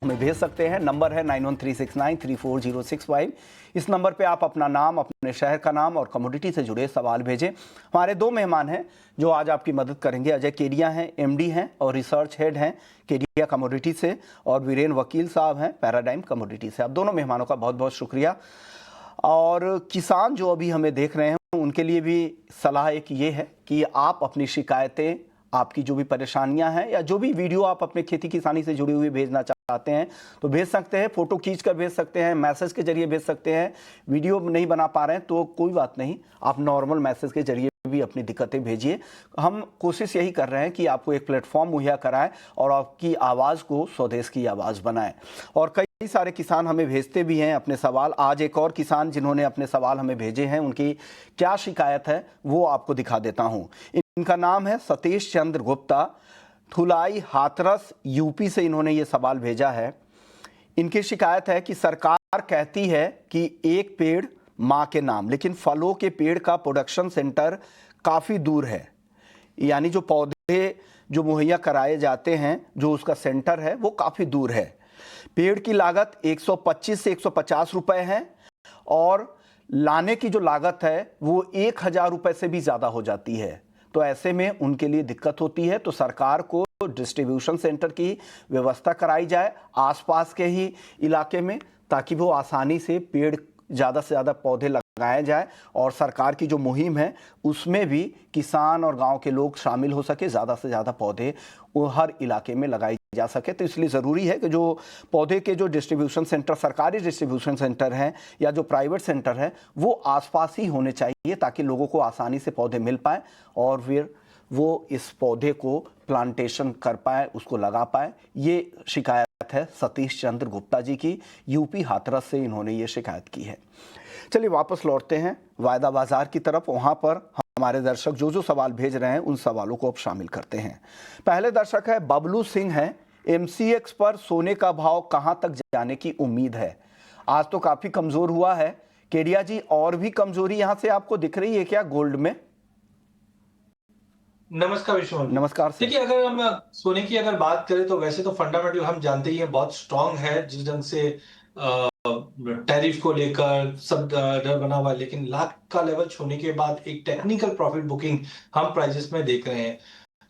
हमें भेज सकते हैं। नंबर है 9136934065। इस नंबर पे आप अपना नाम, अपने शहर का नाम और कमोडिटी से जुड़े सवाल भेजें। हमारे दो मेहमान हैं जो आज आपकी मदद करेंगे। अजय केडिया हैं, एमडी हैं और रिसर्च हेड हैं केडिया कमोडिटी से, और वीरेन वकील साहब हैं पैराडाइम कमोडिटी से। आप दोनों मेहमानों का बहुत बहुत शुक्रिया। और किसान जो अभी हमें देख रहे हैं उनके लिए भी सलाह एक ये है कि आप अपनी शिकायतें, आपकी जो भी परेशानियां हैं या जो भी वीडियो आप अपने खेती किसानी से जुड़ी हुई भेजना चाहते हैं तो भेज सकते हैं। फोटो खींच कर भेज सकते हैं, मैसेज के जरिए भेज सकते हैं। वीडियो नहीं बना पा रहे हैं तो कोई बात नहीं, आप नॉर्मल मैसेज के जरिए भी अपनी दिक्कतें भेजिए। हम कोशिश यही कर रहे हैं कि आपको एक प्लेटफॉर्म मुहैया कराएं और आपकी आवाज़ को स्वदेश की आवाज़ बनाएं। और कई सारे किसान हमें भेजते भी हैं अपने सवाल। आज एक और किसान जिन्होंने अपने सवाल हमें भेजे हैं, उनकी क्या शिकायत है वो आपको दिखा देता हूं। इनका नाम है सतीश चंद्र गुप्ता, थुलाई हाथरस यूपी से इन्होंने ये सवाल भेजा है। इनकी शिकायत है कि सरकार कहती है कि एक पेड़ माँ के नाम, लेकिन फलों के पेड़ का प्रोडक्शन सेंटर काफ़ी दूर है। यानी जो पौधे जो मुहैया कराए जाते हैं, जो उसका सेंटर है वो काफ़ी दूर है। पेड़ की लागत 125 से 150 रुपए है और लाने की जो लागत है वो 1000 रुपए से भी ज़्यादा हो जाती है। तो ऐसे में उनके लिए दिक्कत होती है। तो सरकार को डिस्ट्रीब्यूशन सेंटर की व्यवस्था कराई जाए आसपास के ही इलाके में, ताकि वो आसानी से पेड़, ज़्यादा से ज़्यादा पौधे लगाए जाए और सरकार की जो मुहिम है उसमें भी किसान और गांव के लोग शामिल हो सके, ज़्यादा से ज़्यादा पौधे वो हर इलाके में लगाए जा सके। तो इसलिए ज़रूरी है कि जो पौधे के जो डिस्ट्रीब्यूशन सेंटर, सरकारी डिस्ट्रीब्यूशन सेंटर हैं या जो प्राइवेट सेंटर है, वो आसपास ही होने चाहिए ताकि लोगों को आसानी से पौधे मिल पाए और फिर वो इस पौधे को प्लांटेशन कर पाए, उसको लगा पाए। ये शिकायत है सतीश चंद्र गुप्ता जी की, यूपी हाथरस से इन्होंने ये शिकायत की है। चलिए वापस लौटते हैं वायदा बाजार की तरफ। वहाँ पर हमारे दर्शक जो जो सवाल भेज रहे हैं उन सवालों को अब शामिल करते हैं। पहले दर्शक है बबलू सिंह हैं, एमसीएक्स पर सोने का भाव कहां तक जाने की उम्मीद है? आज तो काफी कमजोर हुआ है केडिया जी, और भी कमजोरी यहां से आपको दिख रही है क्या गोल्ड में? नमस्कार विश्व जी। नमस्कार सर। देखिए, अगर हम सोने की अगर बात करें तो वैसे तो फंडामेंटल हम जानते ही हैं बहुत स्ट्रांग है, जिस ढंग से टैरिफ को लेकर सब डर बना हुआ है, लेकिन लाख का लेवल छूने के बाद एक टेक्निकल प्रॉफिट बुकिंग हम प्राइजेस में देख रहे हैं।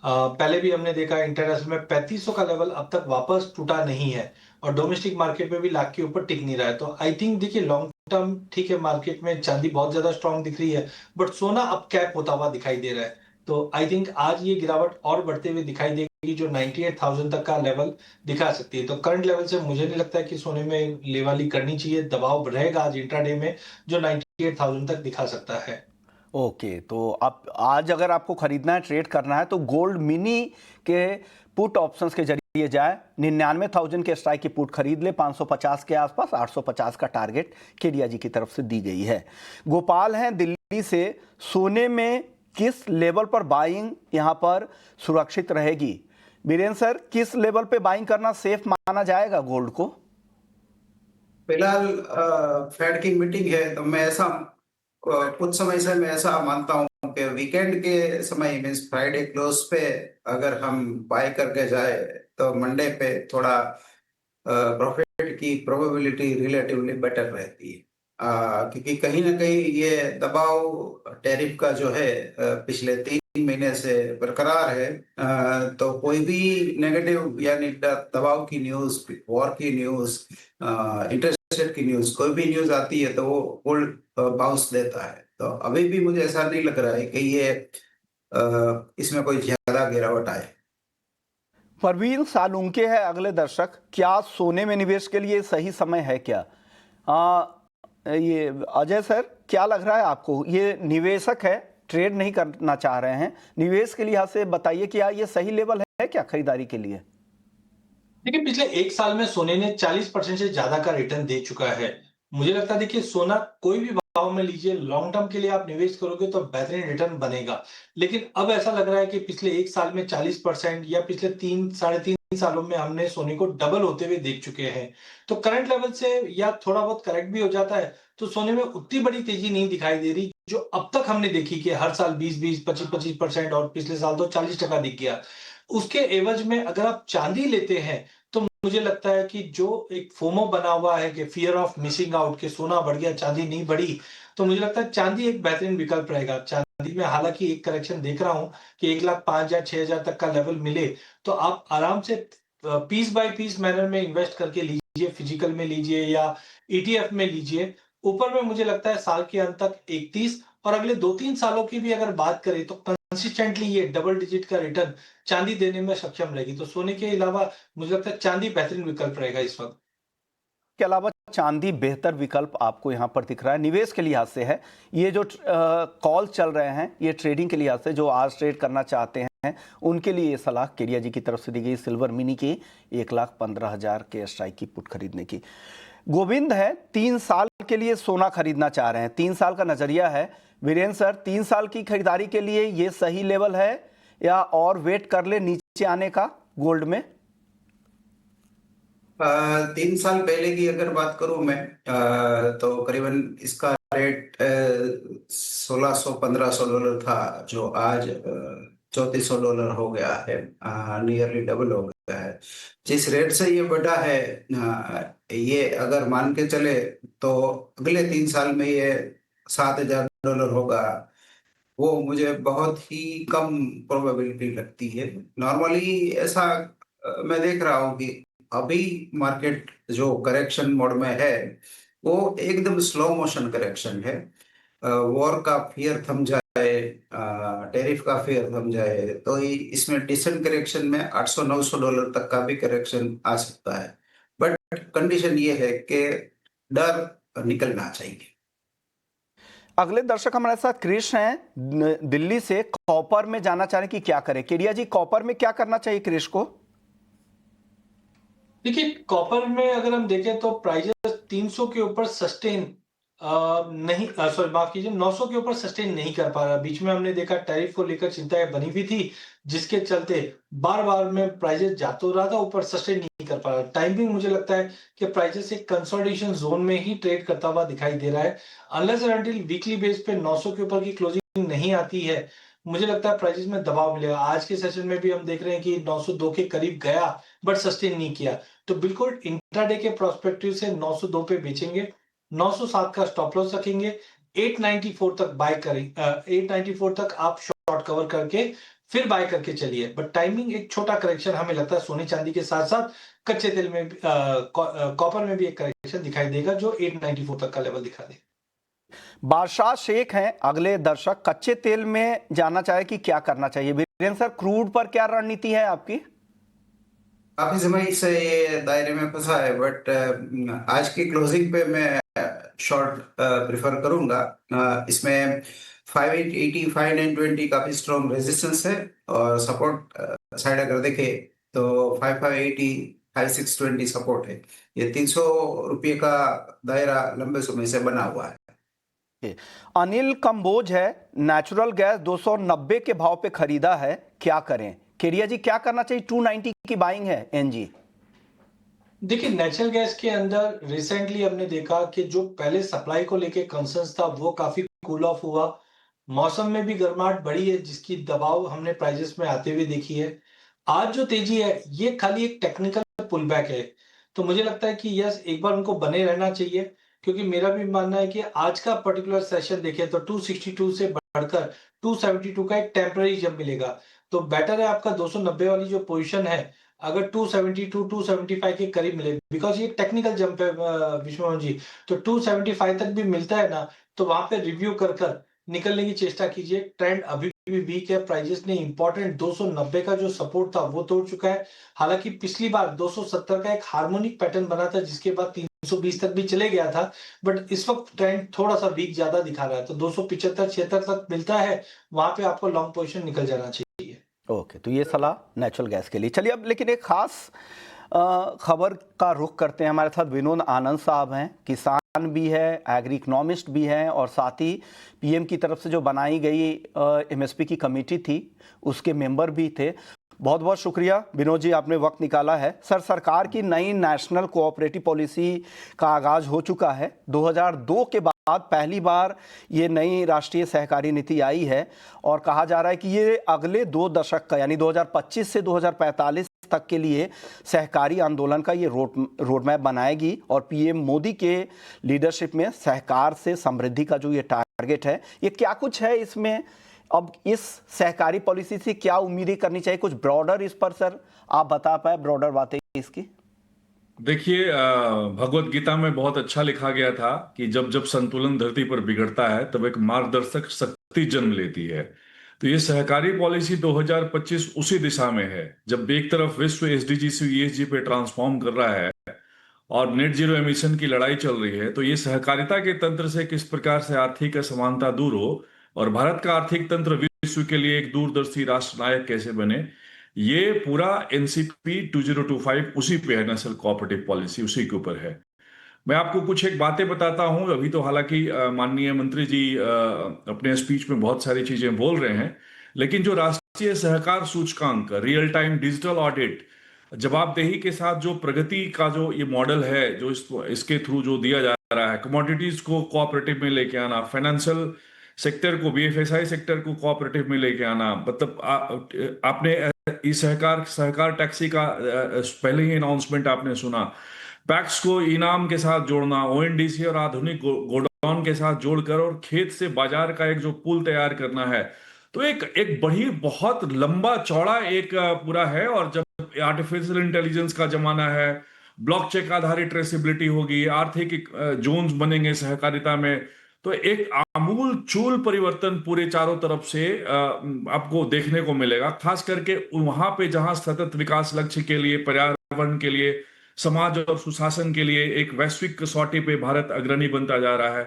पहले भी हमने देखा इंटरनेशनल में 3500 का लेवल अब तक वापस टूटा नहीं है और डोमेस्टिक मार्केट में भी लाख के ऊपर टिक नहीं रहा है। तो आई थिंक देखिए लॉन्ग टर्म ठीक है, मार्केट में चांदी बहुत ज्यादा स्ट्रांग दिख रही है, बट सोना अब कैप होता हुआ दिखाई दे रहा है। तो आई थिंक आज ये गिरावट और बढ़ते हुए दिखाई देगी, जो 98,000 तक का लेवल दिखा सकती है। तो करंट लेवल से मुझे नहीं लगता है कि सोने में लेवाली करनी चाहिए, दबाव रहेगा आज इंट्राडे में जो 98,000 तक दिखा सकता है। ओके, तो आप आज अगर आपको खरीदना है, ट्रेड करना है, तो गोल्ड मिनी के पुट ऑप्शंस के जरिए जाए। 99,000 के स्ट्राइक की पुट खरीद ले, 550 के आसपास, 850 का टारगेट केडिया जी की तरफ से दी गई है। गोपाल हैं दिल्ली से, सोने में किस लेवल पर बाइंग यहां पर सुरक्षित रहेगी? बीरेन सर, किस लेवल पे बाइंग करना सेफ माना जाएगा गोल्ड को? फिलहाल फेड की मीटिंग है तो मैं ऐसा कुछ समय से मैं ऐसा मानता हूँ कि वीकेंड के समय मीन्स फ्राइडे क्लोज पे अगर हम बाय करके जाए तो मंडे पे थोड़ा प्रॉफिट की प्रोबेबिलिटी रिलेटिवली बेटर रहती है। क्योंकि कहीं ना कहीं ये दबाव टैरिफ का जो है पिछले 3 महीने से बरकरार है। तो कोई भी नेगेटिव यानी दबाव की न्यूज, वॉर की न्यूज, इंटरेस्ट रेट की न्यूज, कोई भी न्यूज आती है तो वो गोल्ड बाउंस देता है। तो अभी भी मुझे ऐसा नहीं लग रहा है कि ये इसमें कोई ज्यादा गिरावट आए। परवीन सालुंके है अगले दर्शक, क्या सोने में निवेश के लिए सही समय है क्या? ये अजय सर, क्या लग रहा है आपको? ये निवेशक है, ट्रेड नहीं करना चाह रहे हैं, निवेश के लिहाज से बताइए क्या ये सही लेवल है क्या खरीदारी के लिए? देखिए, पिछले एक साल में सोने ने 40% से ज्यादा का रिटर्न दे चुका है। मुझे लगता है देखिए सोना कोई भी भाव में लीजिए, लॉन्ग टर्म के लिए आप निवेश करोगे तो बेहतरीन रिटर्न बनेगा। लेकिन अब ऐसा लग रहा है कि पिछले एक साल में 40% या पिछले 3 साढ़े 3 सालों में हमने सोने को डबल होते हुए देख चुके हैं। तो करंट लेवल से या थोड़ा बहुत करेक्ट भी हो जाता है तो सोने में उतनी बड़ी तेजी नहीं दिखाई दे रही जो अब तक हमने देखी कि हर साल 20-20, 25-25% और पिछले साल तो 40% दिख गया। उसके एवज में अगर आप चांदी लेते हैं तो मुझे लगता है कि जो एक फोमो बना हुआ है कि फियर ऑफ मिसिंग आउट, के सोना बढ़ गया चांदी नहीं बढ़ी, तो मुझे लगता है चांदी एक बेहतरीन विकल्प रहेगा। चांदी में हालांकि एक करेक्शन देख रहा हूं कि 1,05,000 या 6,000 तक का लेवल मिले तो आप आराम से पीस बाय पीस मैनर में इन्वेस्ट करके लीजिए, फिजिकल में लीजिए या ईटीएफ में लीजिए। ऊपर में मुझे लगता है साल के अंत तक 31 और अगले 2-3 सालों की भी अगर बात करें तो कंसिस्टेंटली ये डबल डिजिट का रिटर्न चांदी देने में सक्षम रहेगी। तो सोने के अलावा मुझे लगता है चांदी बेहतरीन विकल्प रहेगा इस वक्त। के अलावा चांदी बेहतर विकल्प आपको यहां पर दिख रहा है निवेश के लिहाज से है। ये जो कॉल चल रहे हैं ये ट्रेडिंग के लिहाज से, जो आज ट्रेड करना चाहते हैं उनके लिए ये सलाह केडिया जी की तरफ से दी गई। सिल्वर मिनी की 1,15,000 के स्ट्राइक की पुट खरीदने की। गोविंद है 3 साल के लिए सोना खरीदना चाह रहे हैं, 3 साल का नजरिया है। वीरेंद्र सर, 3 साल की खरीदारी के लिए ये सही लेवल है या और वेट कर ले नीचे आने का गोल्ड में? 3 साल पहले की अगर बात करूं मैं, तो करीबन इसका रेट $1,600-1,500 था, जो आज $3,400 हो गया है, नियरली डबल हो गया है। जिस रेट से ये बढ़ा है, ये अगर मान के चले तो अगले 3 साल में ये $7,000 होगा। वो मुझे बहुत ही कम प्रोबेबिलिटी लगती है। नॉर्मली ऐसा मैं देख रहा हूँ कि अभी मार्केट जो करेक्शन मोड में है वो एकदम स्लो मोशन करेक्शन है। वॉर का फियर थम जाए, टैरिफ का फियर थम जाए तो इसमें डिसेंट करेक्शन में $800-900 तक का भी करेक्शन आ सकता है। बट कंडीशन ये है कि डर निकलना चाहिए। अगले दर्शक हमारे साथ क्रिश हैं दिल्ली से, कॉपर में जाना चाह रहे हैं कि क्या करें। केडिया जी, कॉपर में क्या करना चाहिए क्रिश को? देखिए, कॉपर में अगर हम देखें तो प्राइजेस 300 के ऊपर सस्टेन नहीं, सॉरी माफ कीजिए, 900 के ऊपर सस्टेन नहीं कर पा रहा। बीच में हमने देखा टैरिफ को लेकर चिंताएं बनी हुई थी, जिसके चलते बार बार में प्राइजेस जा तो रहा था, ऊपर सस्टेन नहीं कर पा रहा। टाइमिंग मुझे लगता है कि प्राइजेस एक कंसोलिडेशन जोन में ही ट्रेड करता हुआ दिखाई दे रहा है। Unless and until weekly base पे 900 के ऊपर की क्लोजिंग नहीं आती है, मुझे लगता है प्राइजेस में दबाव मिलेगा। आज के सेशन में भी हम देख रहे हैं कि 902 के करीब गया बट सस्टेन नहीं किया। तो बिल्कुल इंट्राडे के प्रोस्पेक्टिव से 902 पे बेचेंगे, 907 का स्टॉप लॉस रखेंगे, 894 तक बाय करें, 894 तक आप शॉर्ट कवर करके फिर बाय करके चलिए। बट टाइमिंग एक छोटा करेक्शन हमें लगता है सोने चांदी के साथ साथ कच्चे तेल में कॉपर में भी एक करेक्शन दिखाई देगा जो 894 तक का लेवल दिखा दे। बादशाह शेख हैं अगले दर्शक, कच्चे तेल में जाना चाहे कि क्या करना चाहिए। वीरेंद्र सर, क्रूड पर क्या रणनीति है आपकी? काफी समय से ये दायरे में फंसा है, बट आज की क्लोजिंग पे मैं शॉर्ट प्रेफर करूंगा। इसमें 5,880, 5,920 काफी स्ट्रॉन्ग रेजिस्टेंस है और सपोर्ट साइड अगर देखे तो 5,580, 5,620 सपोर्ट है। ये 300 रुपये का दायरा लंबे समय से बना हुआ है। अनिल कंबोज है, नेचुरल गैस 290 के भाव पे खरीदा है, क्या करें? केडिया जी, क्या करना चाहिए? 290 की बाइंग है एनजी। देखिए, नेचुरल गैस के अंदर रिसेंटली हमने देखा कि जो पहले सप्लाई को लेके कंसर्न्स था वो काफी कूल ऑफ हुआ। मौसम में भी गर्माहट बढ़ी है, जिसकी दबाव हमने प्राइजेस में आते हुए देखी है। आज जो तेजी है ये खाली एक टेक्निकल पुल बैक है। तो मुझे लगता है कि यस, एक बार उनको बने रहना चाहिए, क्योंकि मेरा भी मानना है कि आज का पर्टिकुलर सेशन देखें तो 262 से बढ़कर 272 का एक टेम्पररी जंप मिलेगा। तो बेटर है आपका 290 वाली जो पोजीशन है अगर 272 275 के करीब मिले, बिकॉज ये टेक्निकल जंप है विश्वमोहन जी। तो 275 तक भी मिलता है ना, तो वहां पे रिव्यू कर निकलने की चेष्टा कीजिए। ट्रेंड अभी भी वीक है, प्राइजेस ने इंपॉर्टेंट 290 का जो सपोर्ट था वो तोड़ चुका है। हालांकि पिछली बार 270 का एक हार्मोनिक पैटर्न बना था, जिसके बाद 320 तक भी चले गया था, बट इस वक्त ट्रेंड थोड़ा सा वीक ज्यादा दिखा रहा है। तो 275-76 तक मिलता है, वहां पे आपको लॉन्ग पोजीशन निकल जाना चाहिए। ओके, तो ये सलाह नेचुरल गैस के लिए। चलिए अब लेकिन एक खास खबर का रुख करते हैं। हमारे साथ विनोद आनंद साहब हैं, किसान भी है, एग्री इकोनॉमिस्ट भी हैं और साथ ही पीएम की तरफ से जो बनाई गई एमएसपी की कमेटी थी उसके मेंबर भी थे। बहुत बहुत शुक्रिया विनोद जी, आपने वक्त निकाला है। सर, सरकार की नई नेशनल कोऑपरेटिव पॉलिसी का आगाज हो चुका है। 2002 के बाद पहली बार ये नई राष्ट्रीय सहकारी नीति आई है और कहा जा रहा है कि ये अगले 2 दशक का यानी 2025 से 2045 तक के लिए सहकारी आंदोलन का ये रोड मैप बनाएगी और पीएम मोदी के लीडरशिप में सहकार से समृद्धि का जो ये टारगेट है, ये क्या कुछ है इसमें? अब इस सहकारी पॉलिसी से क्या उम्मीदें करनी चाहिए? कुछ ब्रॉडर इस पर सर आप बता पाए, ब्रॉडर बातें इसकी। देखिए, भगवत गीता में बहुत अच्छा लिखा गया था कि जब जब संतुलन धरती पर बिगड़ता है तब एक मार्गदर्शक शक्ति जन्म लेती है। तो ये सहकारी पॉलिसी 2025 उसी दिशा में है। जब एक तरफ विश्व एसडीजी से ईएसजी पे ट्रांसफॉर्म कर रहा है और नेट जीरो एमिशन की लड़ाई चल रही है, तो ये सहकारिता के तंत्र से किस प्रकार से आर्थिक असमानता दूर हो और भारत का आर्थिक तंत्र विश्व के लिए एक दूरदर्शी राष्ट्र नायक कैसे बने, ये पूरा एनसीपी 2025 उसी पे है। नेशनल कोऑपरेटिव पॉलिसी उसी के ऊपर है। मैं आपको कुछ एक बातें बताता हूं। अभी तो हालांकि माननीय मंत्री जी अपने स्पीच में बहुत सारी चीजें बोल रहे हैं, लेकिन जो राष्ट्रीय सहकार सूचकांक, रियल टाइम डिजिटल ऑडिट, जवाबदेही के साथ जो प्रगति का जो ये मॉडल है, जो इसके थ्रू जो दिया जा रहा है, कमोडिटीज को कोऑपरेटिव में लेके आना, फाइनेंशियल सेक्टर को, बीएफएसआई सेक्टर को कोऑपरेटिव में लेके आना, मतलब आपने इस सहकार टैक्सी का पहले ही अनाउंसमेंट आपने सुना, पैक्स को इनाम के साथ जोड़ना, ओएनडीसी और आधुनिक गोडाउन के साथ जोड़कर और खेत से बाजार का एक जो पुल तैयार करना है। तो एक बड़ी बहुत लंबा चौड़ा एक पूरा है। और जब आर्टिफिशियल इंटेलिजेंस का जमाना है, ब्लॉकचेन आधारित ट्रेसेबिलिटी होगी, आर्थिक जोन्स बनेंगे सहकारिता में, तो एक आमूल चूल परिवर्तन पूरे चारों तरफ से आपको देखने को मिलेगा। खास करके वहां पे जहां सतत विकास लक्ष्य के लिए, पर्यावरण के लिए, समाज और सुशासन के लिए एक वैश्विक कसौटी पे भारत अग्रणी बनता जा रहा है।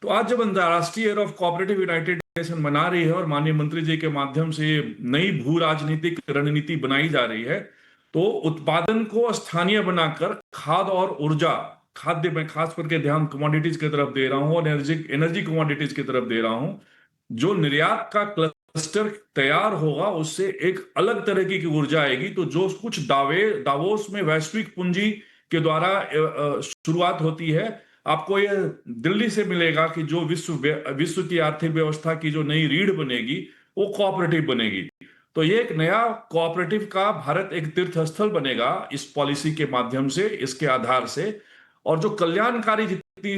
तो आज जब अंतर्राष्ट्रीय year of cooperative United nation मना रही है और माननीय मंत्री जी के माध्यम से नई भू राजनीतिक रणनीति बनाई जा रही है, तो उत्पादन को स्थानीय बनाकर खाद्य और ऊर्जा, खाद्य में खास करके ध्यान कमोडिटीज की तरफ दे रहा हूं और एनर्जी कमोडिटीज की तरफ दे रहा हूं। जो निर्यात का क्लस्टर तैयार होगा उससे एक अलग तरह की ऊर्जा आएगी। तो जो कुछ दावोस में वैश्विक पूंजी के द्वारा शुरुआत होती है, आपको यह दिल्ली से मिलेगा कि जो विश्व की आर्थिक व्यवस्था की जो नई रीढ़ बनेगी वो कोऑपरेटिव बनेगी। तो ये एक नया कोऑपरेटिव का भारत एक तीर्थ स्थल बनेगा इस पॉलिसी के माध्यम से, इसके आधार से। और जो कल्याणकारी जितनी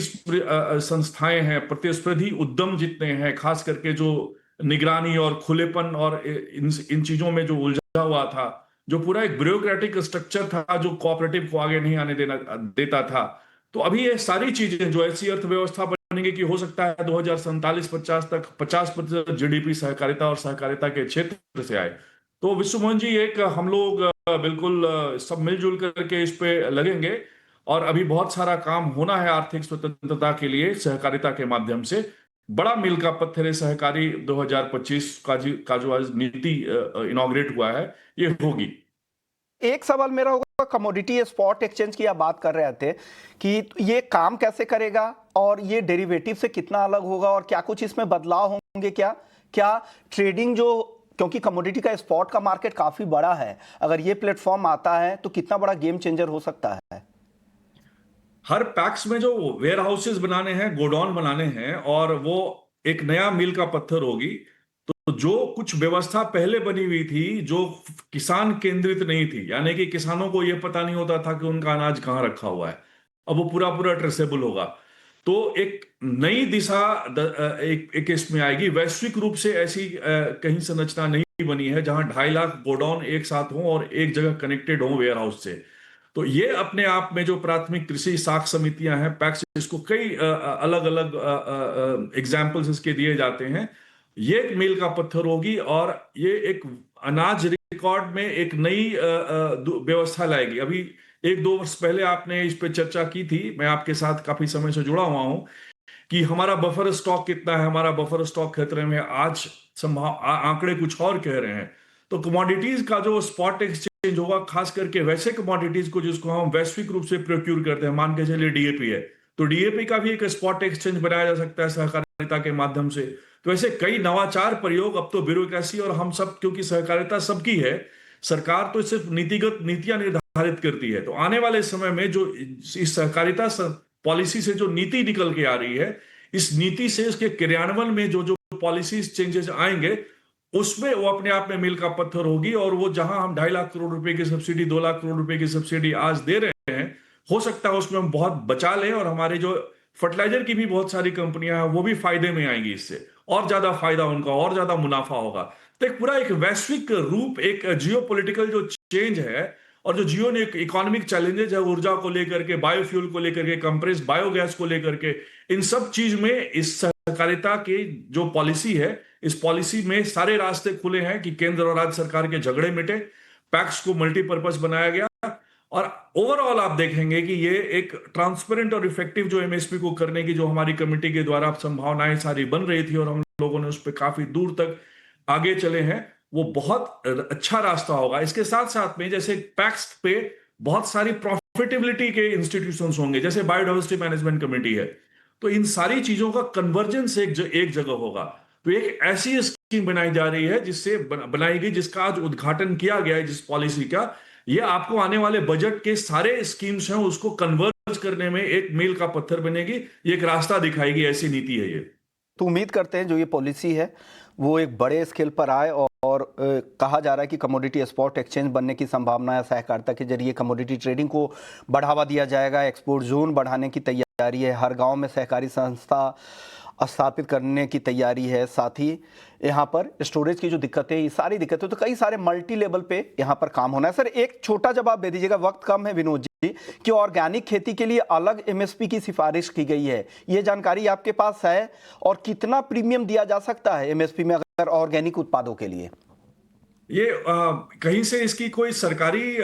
संस्थाएं हैं, प्रतिस्पर्धी उद्यम जितने हैं, खास करके जो निगरानी और खुलेपन और इन चीजों में जो उलझा हुआ था, जो पूरा एक ब्यूरोक्रेटिक स्ट्रक्चर था जो कोऑपरेटिव को आगे नहीं आने देता था, तो अभी ये सारी चीजें जो ऐसी अर्थव्यवस्था बनेंगे कि हो सकता है 2047-50 तक 50% जीडीपी सहकारिता और सहकारिता के क्षेत्र से आए। तो विश्वमोहन जी, एक हम लोग बिल्कुल सब मिलजुल करके इस पे लगेंगे और अभी बहुत सारा काम होना है आर्थिक स्वतंत्रता के लिए सहकारिता के माध्यम से। बड़ा मील का पत्थर है सहकारी 2025 का जो आज नीति इनॉग्रेट हुआ है, ये होगी। एक सवाल मेरा होगा, कमोडिटी स्पॉट एक्सचेंज की आप बात कर रहे थे कि ये काम कैसे करेगा और ये डेरिवेटिव से कितना अलग होगा और क्या कुछ इसमें बदलाव होंगे? क्या ट्रेडिंग जो, क्योंकि कमोडिटी का स्पॉट का मार्केट काफी बड़ा है, अगर ये प्लेटफॉर्म आता है तो कितना बड़ा गेम चेंजर हो सकता है? हर पैक्स में जो वेयर हाउसेज बनाने हैं, गोडाउन बनाने हैं, और वो एक नया मील का पत्थर होगी। तो जो कुछ व्यवस्था पहले बनी हुई थी जो किसान केंद्रित नहीं थी, यानी कि किसानों को यह पता नहीं होता था कि उनका अनाज कहाँ रखा हुआ है, अब वो पूरा ट्रेसेबल होगा। तो एक नई दिशा एक इसमें आएगी। वैश्विक रूप से ऐसी कहीं संरचना नहीं बनी है जहां 2.5 लाख गोडाउन एक साथ हों और एक जगह कनेक्टेड हों वेयर हाउस से। तो ये अपने आप में जो प्राथमिक कृषि साख समितियां हैं, पैक्स, इसको कई अलग अलग एग्जाम्पल्स इसके दिए जाते हैं। ये एक मील का पत्थर होगी और ये एक अनाज रिकॉर्ड में एक नई व्यवस्था लाएगी। अभी 1-2 वर्ष पहले आपने इस पे चर्चा की थी, मैं आपके साथ काफी समय से जुड़ा हुआ हूं, कि हमारा बफर स्टॉक कितना है, हमारा बफर स्टॉक खतरे में। आज आंकड़े कुछ और कह रहे हैं। तो कमोडिटीज का जो स्पॉट एक्सचेंज होगा, खास करके वैसे कमोडिटीज को जिसको हम वैश्विक रूप से प्रोक्यूर करते हैं, मान के चलिए डीएपी है, तो डीएपी का भी एक स्पॉट एक्सचेंज बनाया जा सकता है सहकारिता के माध्यम से। तो ऐसे कई नवाचार प्रयोग। अब तो ब्यूरोक्रेसी और हम सब, क्योंकि सहकारिता सबकी है, सरकार तो सिर्फ नीतिगत नीतियां निर्धारित करती है। तो आने वाले समय में जो इस सहकारिता पॉलिसी से जो नीति निकल के आ रही है, इस नीति से इसके क्रियान्वयन में जो पॉलिसी चेंजेस आएंगे, उसमें वो अपने आप में मील का पत्थर होगी। और वो जहां हम 2.5 लाख करोड़ रुपए की सब्सिडी, 2 लाख करोड़ रुपए की सब्सिडी आज दे रहे हैं, हो सकता है उसमें हम बहुत बचा लें और हमारे जो फर्टिलाइजर की भी बहुत सारी कंपनियां हैं वो भी फायदे में आएंगी, इससे और ज्यादा फायदा उनका, और ज्यादा मुनाफा होगा। तो एक पूरा एक वैश्विक रूप, एक जियोपॉलिटिकल जो चेंज है और जो जियो ने इकोनॉमिक चैलेंजेस है, ऊर्जा को लेकर के, बायोफ्यूल को लेकर के, कंप्रेस बायोगैस को लेकर के, इन सब चीज में इस सहकारिता की जो पॉलिसी है, इस पॉलिसी में सारे रास्ते खुले हैं कि केंद्र और राज्य सरकार के झगड़े मिटे, पैक्स को मल्टीपर्पज बनाया गया। और ओवरऑल आप देखेंगे कि ये एक ट्रांसपेरेंट और इफेक्टिव जो एमएसपी को करने की जो हमारी कमेटी के द्वारा संभावनाएं सारी बन रही थी और हम लोगों ने उस पर काफी दूर तक आगे चले हैं, वो बहुत अच्छा रास्ता होगा। इसके साथ साथ में जैसे पैक्स पे बहुत सारी प्रॉफिटेबिलिटी के इंस्टीट्यूशंस होंगे, जैसे बायोडाइवर्सिटी मैनेजमेंट कमेटी है, तो इन सारी चीजों का कन्वर्जेंस एक जगह होगा। तो एक ऐसी स्कीम बनाई जा रही है जिससे बनाई गई, जिसका आज उद्घाटन किया गया है, जिस पॉलिसी का, ये आपको आने वाले बजट के सारे स्कीम्स हैं उसको कन्वर्ज करने में एक मील का पत्थर बनेगी, ये एक रास्ता दिखाएगी, ऐसी नीति है ये। तो उम्मीद करते हैं जो ये पॉलिसी है वो एक बड़े स्केल पर आए और कहा जा रहा है कि कमोडिटी स्पॉट एक्सचेंज बनने की संभावना है। सहकारिता के जरिए कमोडिटी ट्रेडिंग को बढ़ावा दिया जाएगा, एक्सपोर्ट जोन बढ़ाने की तैयारी है, हर गांव में सहकारी संस्था स्थापित करने की तैयारी है, साथ ही यहाँ पर स्टोरेज की जो दिक्कतें, ये सारी दिक्कतें, तो कई सारे मल्टी लेवल पे यहाँ पर काम होना है। सर एक छोटा जवाब दे दीजिएगा, वक्त कम है विनोद जी, कि ऑर्गेनिक खेती के लिए अलग एमएसपी की सिफारिश की गई है, ये जानकारी आपके पास है? और कितना प्रीमियम दिया जा सकता है एमएसपी में अगर ऑर्गेनिक उत्पादों के लिए? ये कहीं से इसकी कोई सरकारी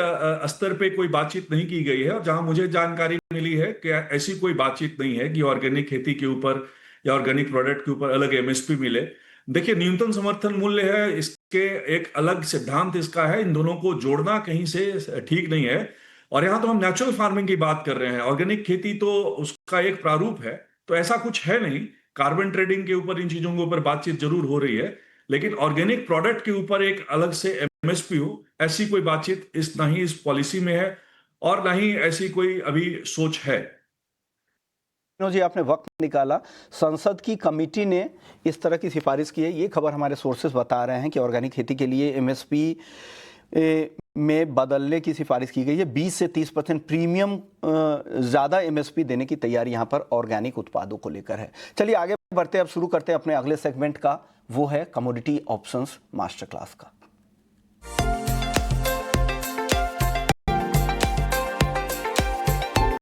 स्तर पे कोई बातचीत नहीं की गई है, और जहां मुझे जानकारी मिली है कि ऐसी कोई बातचीत नहीं है कि ऑर्गेनिक खेती के ऊपर या ऑर्गेनिक प्रोडक्ट के ऊपर अलग एमएसपी मिले। देखिए, न्यूनतम समर्थन मूल्य है, इसके एक अलग सिद्धांत इसका है, इन दोनों को जोड़ना कहीं से ठीक नहीं है। और यहाँ तो हम नेचुरल फार्मिंग की बात कर रहे हैं, ऑर्गेनिक खेती तो उसका एक प्रारूप है, तो ऐसा कुछ है नहीं। कार्बन ट्रेडिंग के ऊपर, इन चीजों के ऊपर बातचीत जरूर हो रही है, लेकिन ऑर्गेनिक प्रोडक्ट के ऊपर एक अलग से एमएसपी हो, ऐसी कोई बातचीत ना ही इस पॉलिसी में है और ना ही ऐसी कोई अभी सोच है। जी आपने वक्त निकाला, संसद की कमेटी ने इस तरह की सिफारिश की है, ये खबर हमारे सोर्सेस बता रहे हैं कि ऑर्गेनिक खेती के लिए एमएसपी में बदलने की सिफारिश की गई है। 20 से 30% प्रीमियम ज़्यादा एमएसपी देने की तैयारी यहाँ पर ऑर्गेनिक उत्पादों को लेकर है। चलिए आगे बढ़ते हैं, अब शुरू करते हैं अपने अगले सेगमेंट का, वो है कमोडिटी ऑप्शंस मास्टर क्लास का।